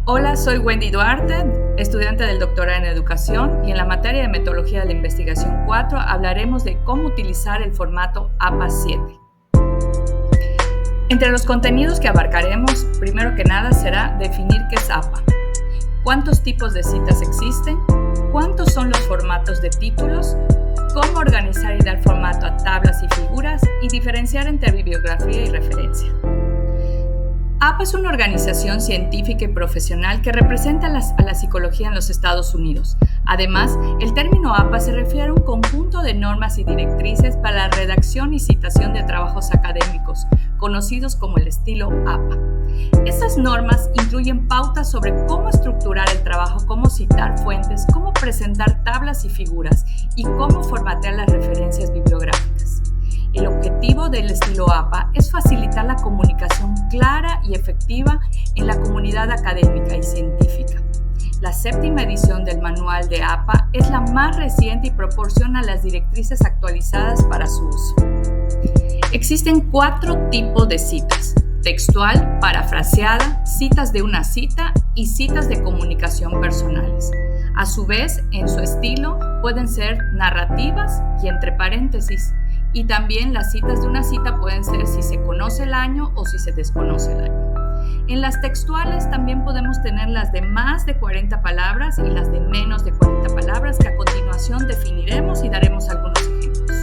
Hola, soy Wendy Duarte, estudiante del doctorado en Educación, y en la materia de Metodología de la Investigación 4 hablaremos de cómo utilizar el formato APA 7. Entre los contenidos que abarcaremos, primero que nada será definir qué es APA, cuántos tipos de citas existen, cuántos son los formatos de títulos, cómo organizar y dar formato a tablas y figuras y diferenciar entre bibliografía y referencia. APA es una organización científica y profesional que representa a la psicología en los Estados Unidos. Además, el término APA se refiere a un conjunto de normas y directrices para la redacción y citación de trabajos académicos, conocidos como el estilo APA. Estas normas incluyen pautas sobre cómo estructurar el trabajo, cómo citar fuentes, cómo presentar tablas y figuras y cómo formatear las referencias bibliográficas. El objetivo del estilo APA es facilitar la comunicación clara y efectiva en la comunidad académica y científica. La 7ª edición del manual de APA es la más reciente y proporciona las directrices actualizadas para su uso. Existen 4 tipos de citas: textual, parafraseada, citas de una cita y citas de comunicación personales. A su vez, en su estilo pueden ser narrativas y entre paréntesis. Y también las citas de una cita pueden ser si se conoce el año o si se desconoce el año. En las textuales también podemos tener las de más de 40 palabras y las de menos de 40 palabras, que a continuación definiremos y daremos algunos ejemplos.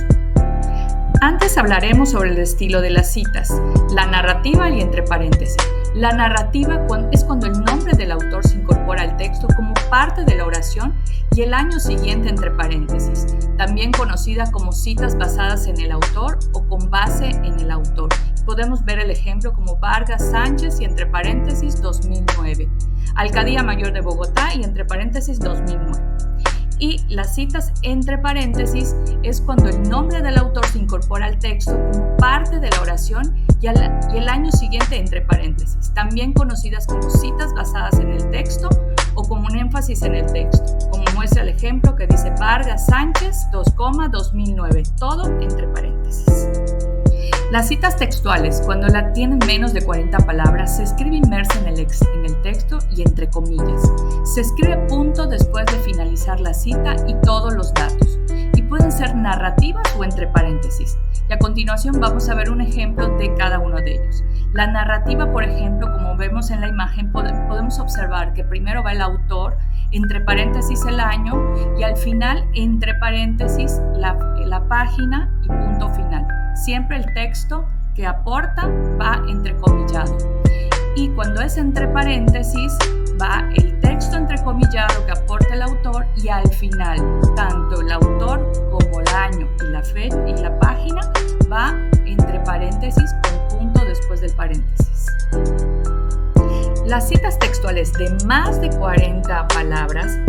Antes hablaremos sobre el estilo de las citas, la narrativa y entre paréntesis. La narrativa es cuando el nombre del autor se incorpora al texto como parte de la oración y el año siguiente entre paréntesis, también conocida como citas basadas en el autor o con base en el autor. Podemos ver el ejemplo como Vargas Sánchez y entre paréntesis 2009, Alcaldía Mayor de Bogotá y entre paréntesis 2009. Y las citas entre paréntesis es cuando el nombre del autor se incorpora al texto como parte de la oración y el año siguiente entre paréntesis, también conocidas como citas basadas en el texto o como un énfasis en el texto, como muestra el ejemplo que dice Vargas Sánchez 2009, todo entre paréntesis. Las citas textuales, cuando la tienen menos de 40 palabras, se escribe inmersa en el texto y entre comillas. Se escribe punto después de finalizar la cita y todos los datos. Y pueden ser narrativas o entre paréntesis. Y a continuación vamos a ver un ejemplo de cada uno de ellos. La narrativa, por ejemplo, como vemos en la imagen, podemos observar que primero va el autor, entre paréntesis el año y al final entre paréntesis la página y punto final. Siempre el texto que aporta va entrecomillado. Y cuando es entre paréntesis, va el texto entrecomillado que aporta el autor y al final, tanto el autor como el año y la fecha y la página va entre paréntesis con punto después del paréntesis. Las citas textuales de más de 40 palabras,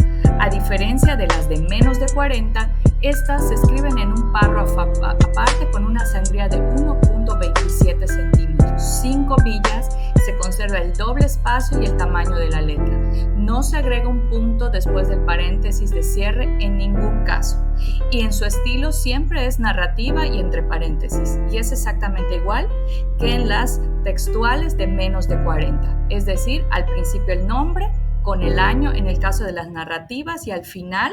a diferencia de las de menos de 40, estas se escriben en un párrafo aparte con una sangría de 1.27 centímetros, 5 villas, se conserva el doble espacio y el tamaño de la letra. No se agrega un punto después del paréntesis de cierre en ningún caso. Y en su estilo siempre es narrativa y entre paréntesis. Y es exactamente igual que en las textuales de menos de 40. Es decir, al principio el nombre con el año en el caso de las narrativas y al final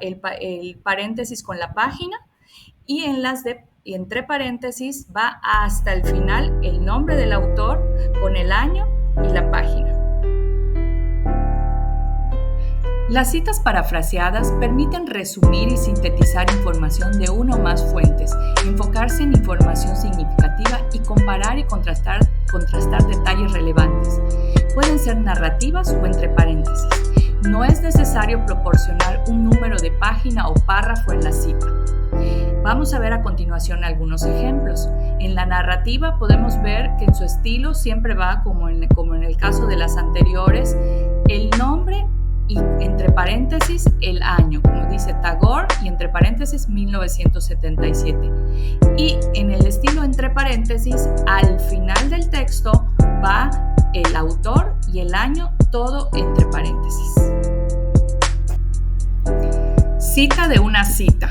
el paréntesis con la página, y en las de entre paréntesis va hasta el final el nombre del autor con el año y la página. Las citas parafraseadas permiten resumir y sintetizar información de una o más fuentes, enfocarse en información significativa y comparar y contrastar detalles relevantes. Pueden ser narrativas o entre paréntesis. No es necesario proporcionar un número de página o párrafo en la cita. Vamos a ver a continuación algunos ejemplos. En la narrativa podemos ver que en su estilo siempre va, como en el caso de las anteriores, el nombre y entre paréntesis el año, como dice Tagore, y entre paréntesis 1977. Y en el estilo entre paréntesis, al final del texto va el autor y el año, todo entre paréntesis. Cita de una cita.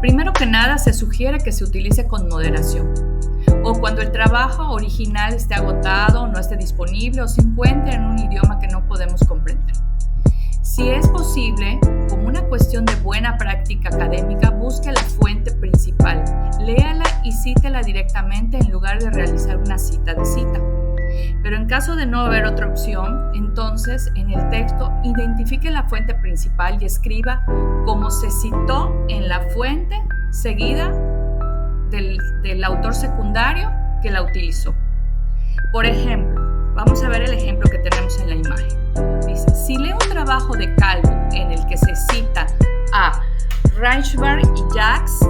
Primero que nada, se sugiere que se utilice con moderación. o cuando el trabajo original esté agotado, no esté disponible o se encuentre en un idioma que no Si es posible, como una cuestión de buena práctica académica, busque la fuente principal, léala y cítela directamente en lugar de realizar una cita de cita. Pero en caso de no haber otra opción, entonces en el texto identifique la fuente principal y escriba como se citó en la fuente seguida del autor secundario que la utilizó. Por ejemplo, vamos a ver el ejemplo que tenemos en la imagen. Dice, si lee un trabajo de Calvo en el que se cita a Reichberg y Jacques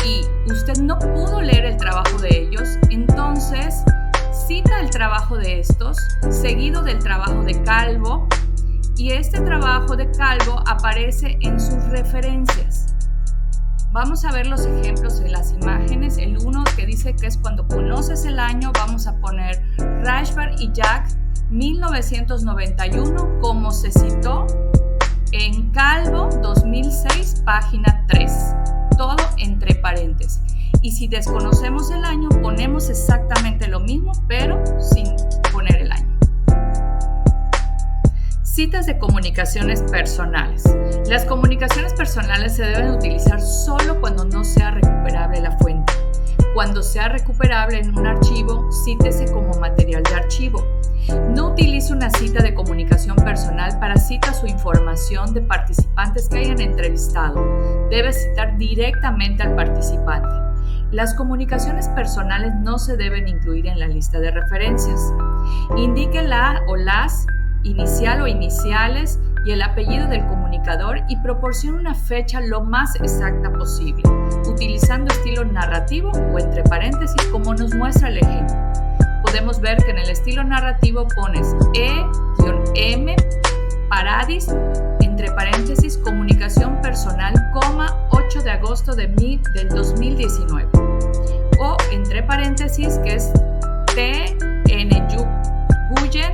y usted no pudo leer el trabajo de ellos, entonces cita el trabajo de estos seguido del trabajo de Calvo y este trabajo de Calvo aparece en sus referencias. Vamos a ver los ejemplos en las imágenes. El uno que dice que es cuando conoces el año, vamos a poner Reichberg y Jacques 1991 como se citó en Calvo 2006, página 3. Todo entre paréntesis. Y si desconocemos el año, ponemos exactamente lo mismo, pero sin poner el año. Citas de comunicaciones personales. Las comunicaciones personales se deben utilizar solo cuando no sea recuperable la fuente. Cuando sea recuperable en un archivo, cítese como material de archivo. No utilice una cita de comunicación personal para citas o información de participantes que hayan entrevistado. Debe citar directamente al participante. Las comunicaciones personales no se deben incluir en la lista de referencias. Indique la o las inicial o iniciales y el apellido del comunicador y proporcione una fecha lo más exacta posible, utilizando estilo narrativo o entre paréntesis como nos muestra el ejemplo. Podemos ver que en el estilo narrativo pones E-M, Paradis, entre paréntesis, comunicación personal, 8 de agosto del 2019. O entre paréntesis, que es T-N Guyen,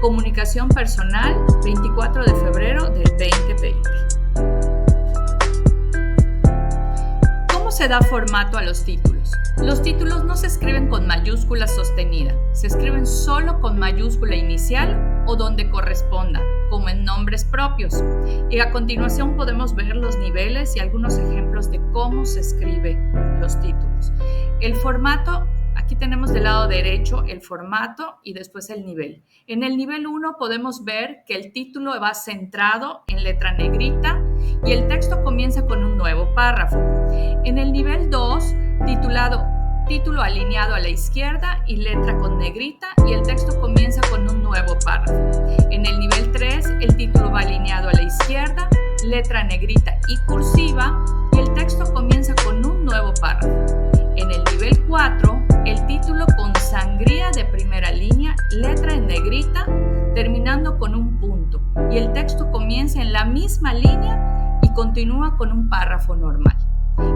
comunicación personal, 24 de febrero del 2020. ¿Cómo se da formato a los títulos? Los títulos no se escriben con mayúscula sostenida, se escriben solo con mayúscula inicial o donde corresponda, como en nombres propios. Y a continuación podemos ver los niveles y algunos ejemplos de cómo se escriben los títulos. El formato, aquí tenemos del lado derecho el formato y después el nivel. En el nivel 1 podemos ver que el título va centrado en letra negrita y el texto comienza con un nuevo párrafo. En el nivel 2, titulado título alineado a la izquierda y letra con negrita y el texto comienza con un nuevo párrafo. En el nivel 3, el título va alineado a la izquierda, letra negrita y cursiva y el texto comienza con un nuevo párrafo. En el nivel 4, el título con sangría de primera línea, letra en negrita, terminando con un punto y el texto comienza en la misma línea y continúa con un párrafo normal.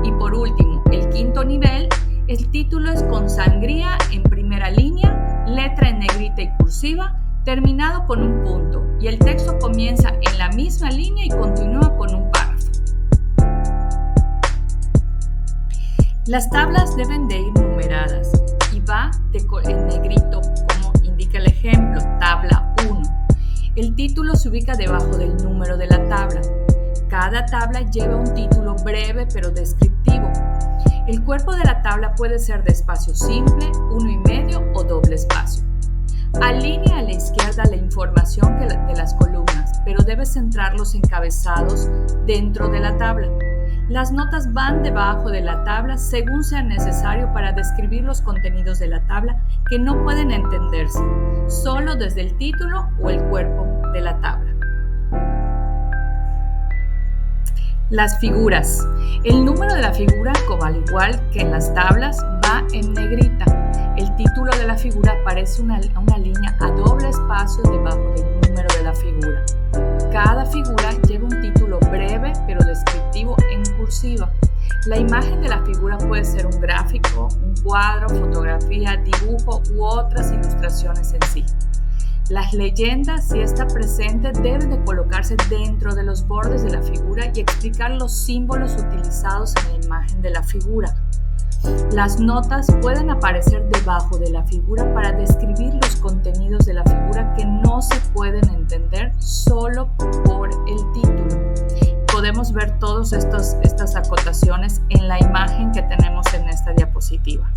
Y por último, el quinto nivel, el título es con sangría en primera línea, letra en negrita y cursiva, terminado con un punto y el texto comienza en la misma línea y continúa con un párrafo. Las tablas deben de ir numeradas y va en negrito como indica el ejemplo, tabla 1. El título se ubica debajo del número de la tabla. Cada tabla lleva un título breve pero descriptivo. El cuerpo de la tabla puede ser de espacio simple, 1,5 o doble espacio. Alinea a la izquierda la información de las columnas, pero debe centrar los encabezados dentro de la tabla. Las notas van debajo de la tabla según sea necesario para describir los contenidos de la tabla que no pueden entenderse solo desde el título o el cuerpo de la tabla. Las figuras. El número de la figura, como al igual que en las tablas, va en negrita. El título de la figura aparece una línea a doble espacio debajo del número de la figura. Cada figura lleva un título breve pero descriptivo en cursiva. La imagen de la figura puede ser un gráfico, un cuadro, fotografía, dibujo u otras ilustraciones en sí. Las leyendas, si está presente, deben de colocarse dentro de los bordes de la figura y explicar los símbolos utilizados en la imagen de la figura. Las notas pueden aparecer debajo de la figura para describir los contenidos de la figura que no se pueden entender solo por por el título. Podemos ver todas estas acotaciones en la imagen que tenemos en esta diapositiva.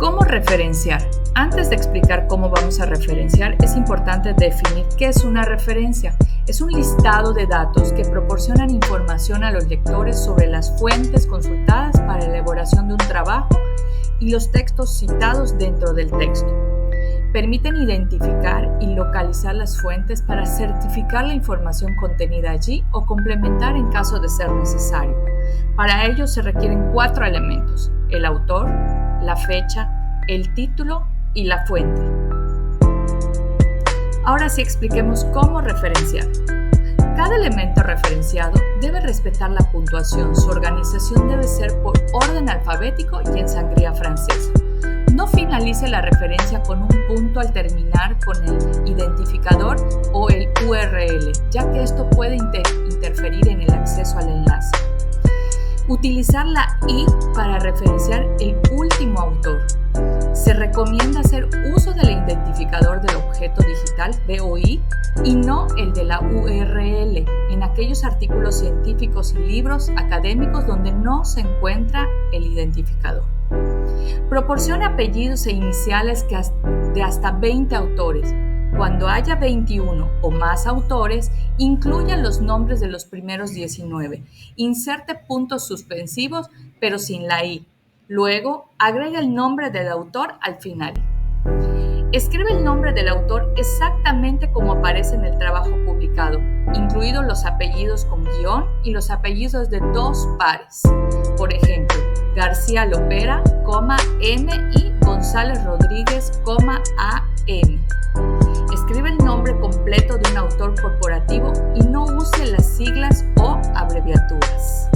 ¿Cómo referenciar? Antes de explicar cómo vamos a referenciar, es importante definir qué es una referencia. Es un listado de datos que proporcionan información a los lectores sobre las fuentes consultadas para la elaboración de un trabajo y los textos citados dentro del texto. Permiten identificar y localizar las fuentes para certificar la información contenida allí o complementar en caso de ser necesario. Para ello se requieren 4 elementos: el autor, la fecha, el título y la fuente. Ahora sí expliquemos cómo referenciar. Cada elemento referenciado debe respetar la puntuación. Su organización debe ser por orden alfabético y en sangría francesa. No finalice la referencia con un punto al terminar con el identificador o el URL, ya que esto puede interferir en el acceso al enlace. Utilizar la I para referenciar el último autor. Se recomienda hacer uso del identificador del objeto digital, DOI, y no el de la URL en aquellos artículos científicos y libros académicos donde no se encuentra el identificador. Proporcione apellidos e iniciales de hasta 20 autores. Cuando haya 21 o más autores, incluya los nombres de los primeros 19. Inserte puntos suspensivos, pero sin la I. Luego, agrega el nombre del autor al final. Escribe el nombre del autor exactamente como aparece en el trabajo publicado, incluidos los apellidos con guión y los apellidos de 2 pares. Por ejemplo, García Lopera, M y González Rodríguez, AM. Escribe el nombre completo de un autor corporativo y no use las siglas o abreviaturas.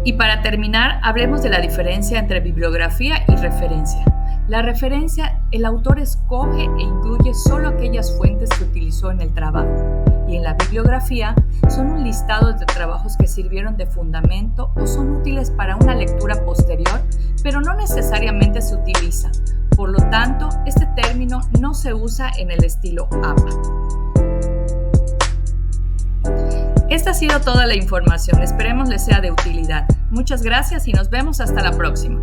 Y para terminar, hablemos de la diferencia entre bibliografía y referencia. La referencia, el autor escoge e incluye solo aquellas fuentes que utilizó en el trabajo. Y en la bibliografía, son un listado de trabajos que sirvieron de fundamento o son útiles para una lectura posterior, pero no necesariamente se utiliza. Por lo tanto, este término no se usa en el estilo APA. Esta ha sido toda la información. Esperemos les sea de utilidad. Muchas gracias y nos vemos hasta la próxima.